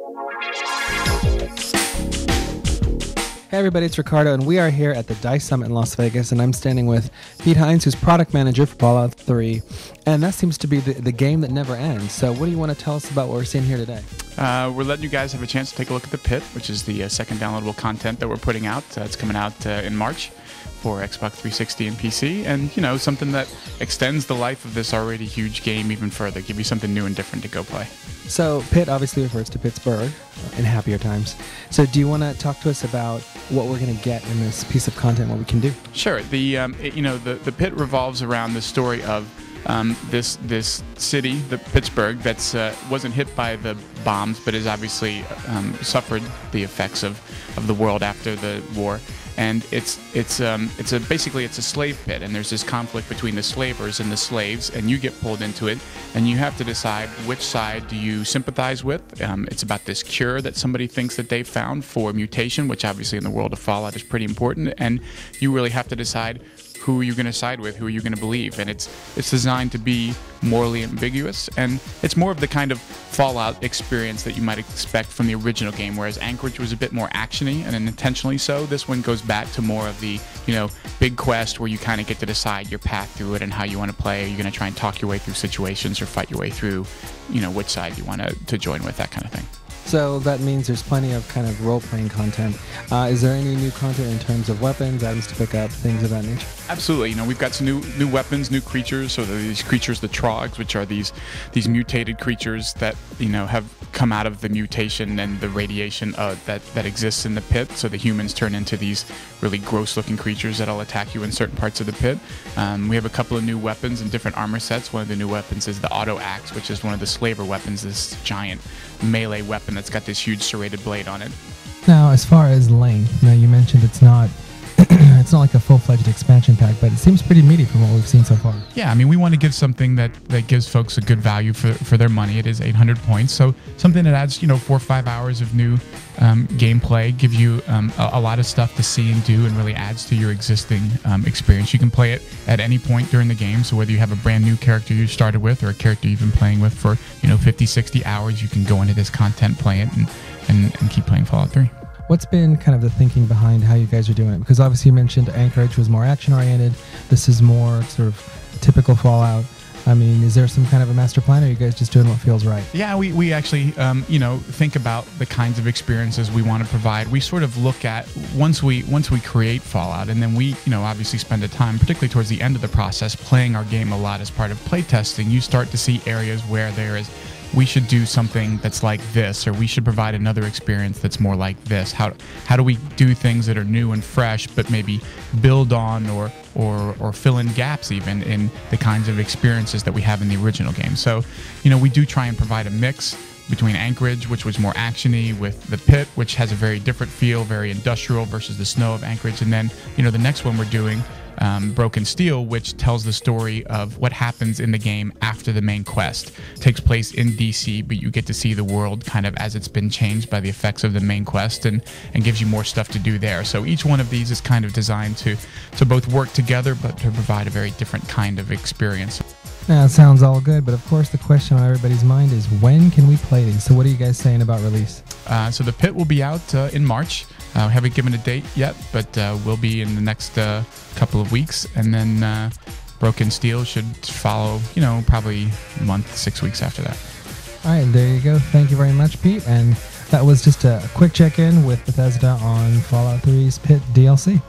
Hey everybody, it's Ricardo, and we are here at the D.I.C.E Summit in Las Vegas, and I'm standing with Pete Hines, who's product manager for Fallout 3, and that seems to be the game that never ends. So what do you want to tell us about what we're seeing here today? We're letting you guys have a chance to take a look at the Pitt, which is the second downloadable content that we're putting out. It's coming out in March for Xbox 360 and PC, and something that extends the life of this already huge game even further, give you something new and different to go play. So Pitt obviously refers to Pittsburgh in happier times. So do you want to talk to us about what we're going to get in this piece of content, what we can do? Sure. The Pitt revolves around the story of this city, the Pittsburgh, that's wasn't hit by the bombs, but has obviously suffered the effects of the world after the war. And basically it's a slave pit, and there's this conflict between the slavers and the slaves, and you get pulled into it, and you have to decide which side do you sympathize with. It's about this cure that somebody thinks that they found for mutation, which obviously in the world of Fallout is pretty important, and you really have to decide who you're going to side with, who you're going to believe. And it's designed to be morally ambiguous, and it's more of the kind of Fallout experience that you might expect from the original game, whereas Anchorage was a bit more actiony, and intentionally so. This one goes back to more of the big quest where you kind of get to decide your path through it and how you want to play. Are you going to try and talk your way through situations or fight your way through which side you want to join with, that kind of thing. So that means there's plenty of kind of role-playing content. Is there any new content in terms of weapons, items to pick up, things of that nature? Absolutely. We've got some new weapons, new creatures. So these creatures, the Trogs, which are these mutated creatures that have come out of the mutation and the radiation that exists in the pit. So the humans turn into these really gross-looking creatures that'll attack you in certain parts of the pit. We have a couple of new weapons and different armor sets. One of the new weapons is the auto axe, which is one of the slaver weapons. This giant melee weapon that's got this huge serrated blade on it. Now, as far as length, you mentioned it's not it's not like a full-fledged expansion pack, but it seems pretty meaty from what we've seen so far. Yeah, we want to give something that gives folks a good value for their money. It is 800 points, so something that adds 4 or 5 hours of new gameplay, gives you a lot of stuff to see and do, and really adds to your existing experience. You can play it at any point during the game, so whether you have a brand new character you started with or a character you've been playing with for 50, 60 hours, you can go into this content, play it, and keep playing Fallout 3. What's been kind of the thinking behind how you guys are doing it? Because obviously you mentioned Anchorage was more action-oriented. This is more sort of typical Fallout. Is there some kind of a master plan, or are you guys just doing what feels right? Yeah, we actually, think about the kinds of experiences we want to provide. We sort of look at, once we create Fallout, and then we, obviously spend the time, particularly towards the end of the process, playing our game a lot as part of playtesting, you start to see areas where we should do something that's like this, or we should provide another experience that's more like this. How do we do things that are new and fresh, but maybe build on or fill in gaps even in the kinds of experiences that we have in the original game? So, we do try and provide a mix between Anchorage, which was more actiony, with the Pit, which has a very different feel, very industrial, versus the snow of Anchorage. And then, the next one we're doing, Broken Steel, which tells the story of what happens in the game after the main quest. It takes place in D.C., but you get to see the world kind of as it's been changed by the effects of the main quest, and gives you more stuff to do there. So each one of these is kind of designed to both work together, but to provide a very different kind of experience. Now, it sounds all good, but of course the question on everybody's mind is, when can we play these? So what are you guys saying about release? So the Pit will be out in March. We haven't given a date yet, but we'll be in the next couple of weeks. And then Broken Steel should follow, probably a month, 6 weeks after that. All right, there you go. Thank you very much, Pete. And that was just a quick check-in with Bethesda on Fallout 3's Pit DLC.